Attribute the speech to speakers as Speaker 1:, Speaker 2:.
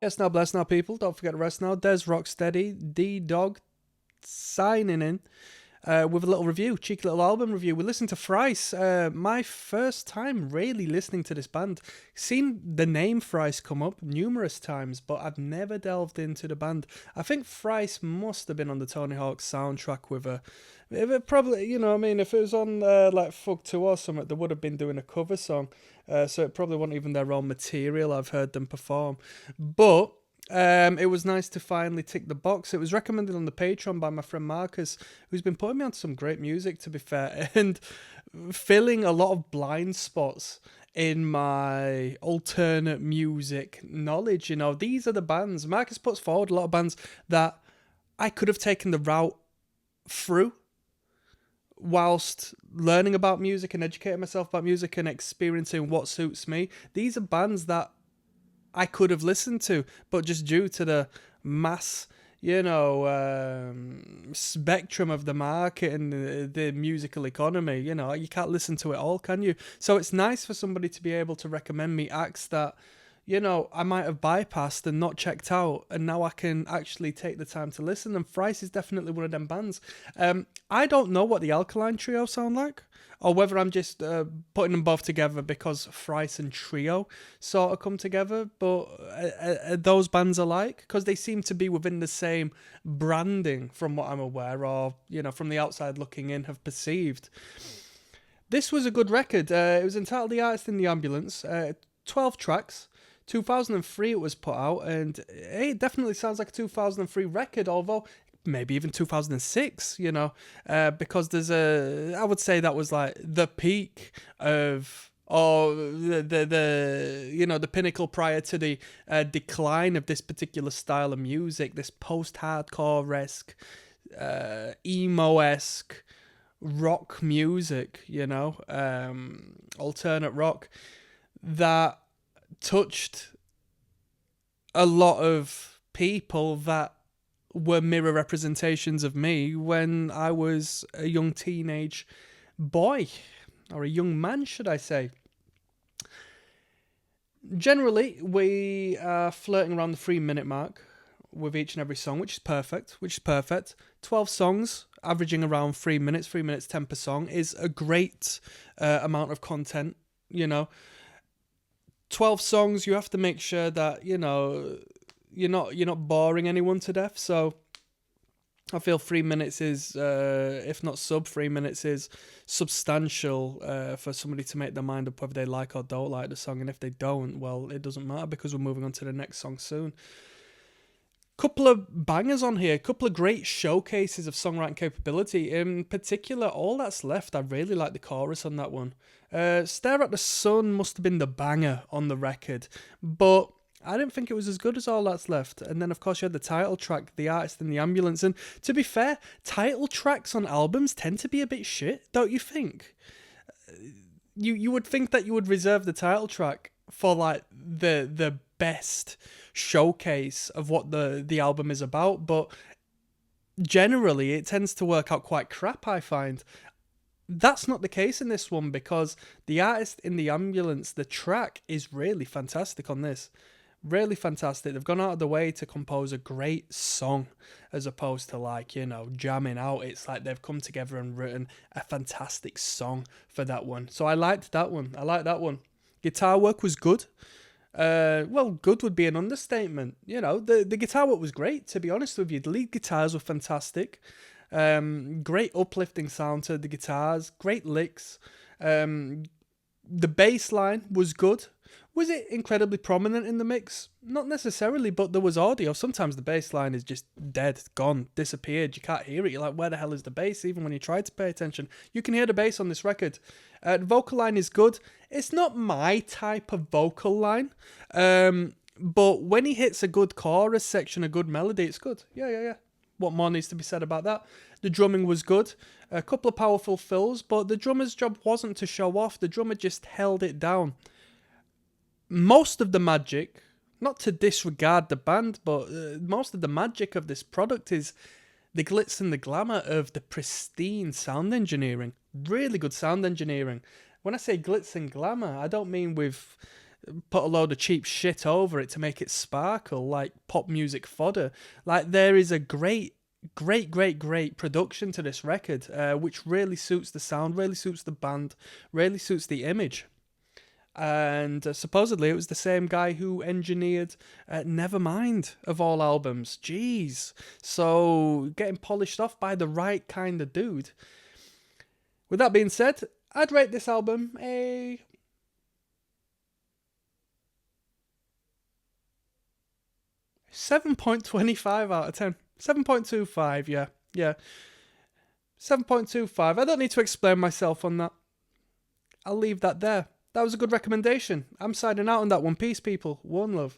Speaker 1: Yes, now, bless now, people. Don't forget to rest now. Des ROCKSTEADY, D-Dog, signing in with a little review, cheeky little album review. We listened to Thrice. My first time really listening to this band. Seen the name Thrice come up numerous times, but I've never delved into the band. I think Thrice must have been on the Tony Hawk soundtrack with a... If it probably, you know what I mean, if it was on like Fug 2 or something, they would have been doing a cover song. So it probably wasn't even their own material I've heard them perform. But it was nice to finally tick the box. It was recommended on the Patreon by my friend Marcus, who's been putting me on some great music, to be fair, and filling a lot of blind spots in my alternate music knowledge. You know, these are the bands. Marcus puts forward a lot of bands that I could have taken the route through whilst learning about music and educating myself about music and experiencing what suits me. These are bands that I could have listened to, but just due to the mass, spectrum of the market and the musical economy, you can't listen to it all, can you? So it's nice for somebody to be able to recommend me acts that, I might have bypassed and not checked out, and now I can actually take the time to listen. And Thrice is definitely one of them bands. I don't know what the Alkaline Trio sound like, or whether I'm just putting them both together because Thrice and Trio sort of come together, but those bands alike, because they seem to be within the same branding from what I'm aware, or, from the outside looking in, have perceived. This was a good record. It was entitled The Artist in the Ambulance, 12 tracks. 2003 it was put out, and it definitely sounds like a 2003 record, although maybe even 2006, because I would say that was like the peak of, or the pinnacle prior to the decline of this particular style of music, this post-hardcore-esque, emo-esque rock music, alternate rock, that touched a lot of people that were mirror representations of me when I was a young teenage boy, or a young man, should I say. Generally, we are flirting around the 3-minute mark with each and every song, which is perfect. 12 songs, averaging around 3 minutes, 3 minutes 10 per song, is a great amount of content, 12 songs, you have to make sure that, you're not boring anyone to death. So I feel 3 minutes is, if not sub 3 minutes, is substantial for somebody to make their mind up whether they like or don't like the song. And if they don't, well, it doesn't matter, because we're moving on to the next song soon. Couple of bangers on here, couple of great showcases of songwriting capability. In particular, All That's Left, I really like the chorus on that one. Stare at the Sun must have been the banger on the record, but I didn't think it was as good as All That's Left. And then, of course, you had the title track, The Artist in the Ambulance. And to be fair, title tracks on albums tend to be a bit shit, don't you think? You would think that you would reserve the title track for, like, the best showcase of what the album is about, but generally it tends to work out quite crap, I find. That's not the case in this one, because The Artist in the Ambulance, the track, is really fantastic on this. Really fantastic. They've gone out of the way to compose a great song, as opposed to jamming out. It's like they've come together and written a fantastic song for that one. So I liked that one. Guitar work was good. Good would be an understatement. The guitar work was great, to be honest with you. The lead guitars were fantastic. Great uplifting sound to the guitars, great licks. The bass line was good. Was it incredibly prominent in the mix? Not necessarily, but there was audio. Sometimes the bass line is just dead, gone, disappeared. You can't hear it. You're like, where the hell is the bass? Even when you try to pay attention. You can hear the bass on this record. The vocal line is good. It's not my type of vocal line. But when he hits a good chorus section, a good melody, it's good. Yeah. What more needs to be said about that? The drumming was good. A couple of powerful fills, but the drummer's job wasn't to show off. The drummer just held it down. Most of the magic, not to disregard the band, but most of the magic of this product is the glitz and the glamour of the pristine sound engineering. Really good sound engineering. When I say glitz and glamour, I don't mean with put a load of cheap shit over it to make it sparkle like pop music fodder. Like, there is a great production to this record, which really suits the sound, really suits the band, really suits the image. And supposedly it was the same guy who engineered Nevermind, of all albums. Jeez. So getting polished off by the right kind of dude. With that being said, I'd rate this album a 7.25 out of 10. 7.25, yeah. Yeah. 7.25. I don't need to explain myself on that. I'll leave that there. That was a good recommendation. I'm signing out on that one. Peace, people. One love.